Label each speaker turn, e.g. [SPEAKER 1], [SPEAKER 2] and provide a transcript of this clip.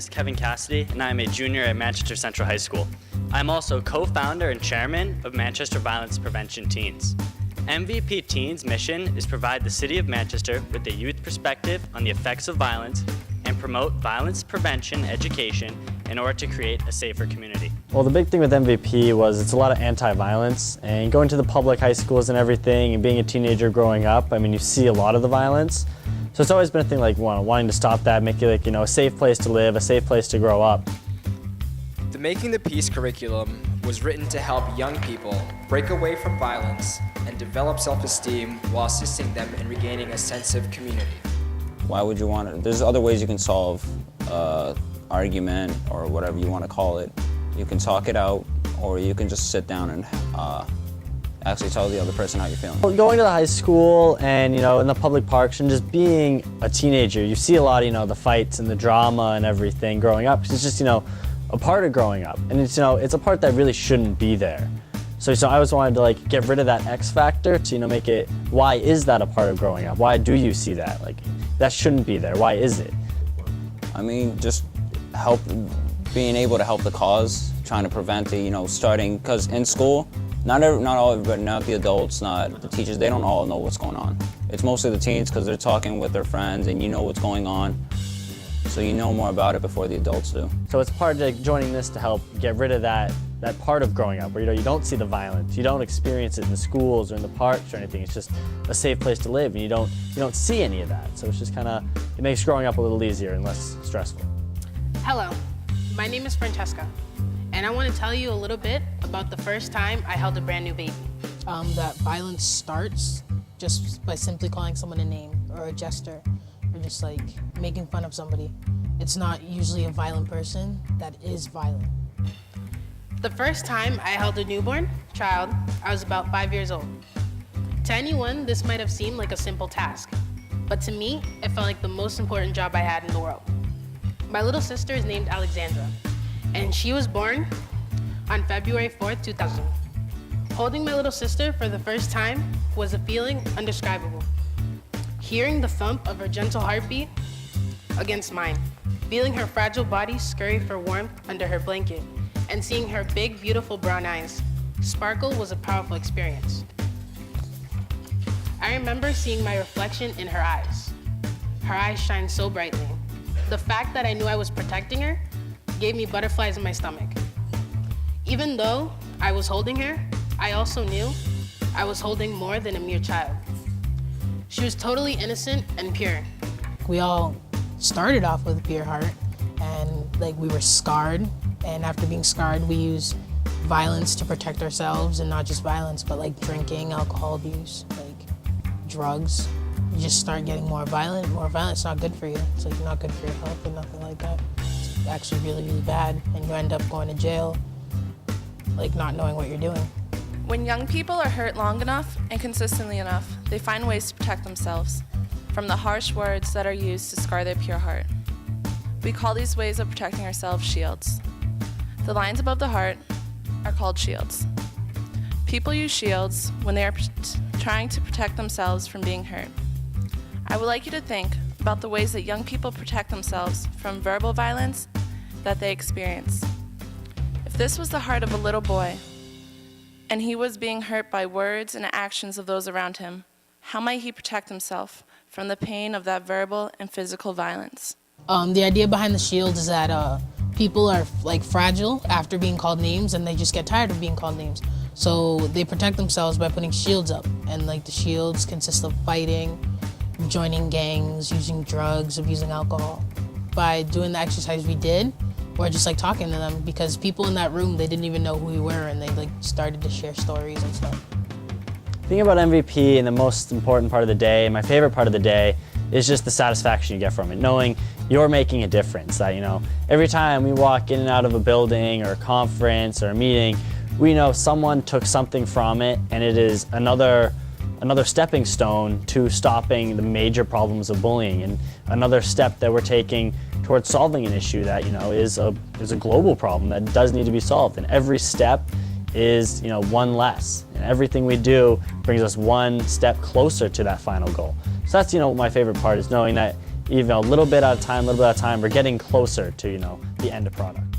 [SPEAKER 1] is Kevin Cassidy, and I am a junior at Manchester Central High School. I am also co-founder and chairman of Manchester Violence Prevention Teens. MVP Teens' mission is provide the City of Manchester with a youth perspective on the effects of violence and promote violence prevention education in order to create a safer community.
[SPEAKER 2] Well, the big thing with MVP was it's a lot of anti-violence, and going to the public high schools and everything and being a teenager growing up, I mean, you see a lot of the violence. So it's always been a thing like wanting to stop that, make it like, a safe place to live, a safe place to grow up.
[SPEAKER 3] The Making the Peace curriculum was written to help young people break away from violence and develop self-esteem while assisting them in regaining a sense of community.
[SPEAKER 4] Why would you want it? There's other ways you can solve argument or whatever you want to call it. You can talk it out, or you can just sit down and actually tell the other person how you're feeling.
[SPEAKER 2] Well, going to the high school and in the public parks and just being a teenager, you see a lot of the fights and the drama and everything growing up, because it's just a part of growing up, and it's it's a part that really shouldn't be there. So I always wanted to get rid of that X factor to make it, why is that a part of growing up? Why do you see that? That shouldn't be there. Why is it?
[SPEAKER 4] I mean, just being able to help the cause, trying to prevent it, starting, because in school, not the adults, not the teachers, they don't all know what's going on. It's mostly the teens, because they're talking with their friends and what's going on. So you know more about it before the adults do.
[SPEAKER 2] So it's part of joining this to help get rid of that part of growing up where you don't see the violence, you don't experience it in the schools or in the parks or anything. It's just a safe place to live, and you don't see any of that. So it's just it makes growing up a little easier and less stressful.
[SPEAKER 5] Hello, my name is Francesca, and I want to tell you a little bit about the first time I held a brand new baby.
[SPEAKER 6] That violence starts just by simply calling someone a name or a gesture, or just making fun of somebody. It's not usually a violent person that is violent.
[SPEAKER 5] The first time I held a newborn child, I was about 5 years old. To anyone, this might have seemed like a simple task, but to me, it felt like the most important job I had in the world. My little sister is named Alexandra, and she was born on February 4th, 2000. Holding my little sister for the first time was a feeling indescribable. Hearing the thump of her gentle heartbeat against mine, feeling her fragile body scurry for warmth under her blanket, and seeing her big, beautiful brown eyes sparkle was a powerful experience. I remember seeing my reflection in her eyes. Her eyes shine so brightly. The fact that I knew I was protecting her gave me butterflies in my stomach. Even though I was holding her, I also knew I was holding more than a mere child. She was totally innocent and pure.
[SPEAKER 6] We all started off with a pure heart, and we were scarred, and after being scarred, we use violence to protect ourselves, and not just violence, but drinking, alcohol abuse, drugs. You just start getting more violent. It's not good for you. It's not good for your health or nothing like that. It's actually really, really bad, and you end up going to jail, not knowing what you're doing.
[SPEAKER 7] When young people are hurt long enough and consistently enough, they find ways to protect themselves from the harsh words that are used to scar their pure heart. We call these ways of protecting ourselves shields. The lines above the heart are called shields. People use shields when they are trying to protect themselves from being hurt. I would like you to think about the ways that young people protect themselves from verbal violence that they experience. If this was the heart of a little boy, and he was being hurt by words and actions of those around him, how might he protect himself from the pain of that verbal and physical violence?
[SPEAKER 6] The idea behind the shield is that people are fragile after being called names, and they just get tired of being called names. So they protect themselves by putting shields up, and the shields consist of fighting, joining gangs, using drugs, abusing alcohol. By doing the exercise we did, we're just talking to them, because people in that room, they didn't even know who we were, and they started to share stories and stuff.
[SPEAKER 2] Thinking about MVP and the most important part of the day, my favorite part of the day, is just the satisfaction you get from it, knowing you're making a difference. That every time we walk in and out of a building or a conference or a meeting, we know someone took something from it, and it is another stepping stone to stopping the major problems of bullying, and another step that we're taking towards solving an issue that is a global problem that does need to be solved. And every step is one less, and everything we do brings us one step closer to that final goal. So that's my favorite part, is knowing that even a little bit at a time, we're getting closer to, the end product.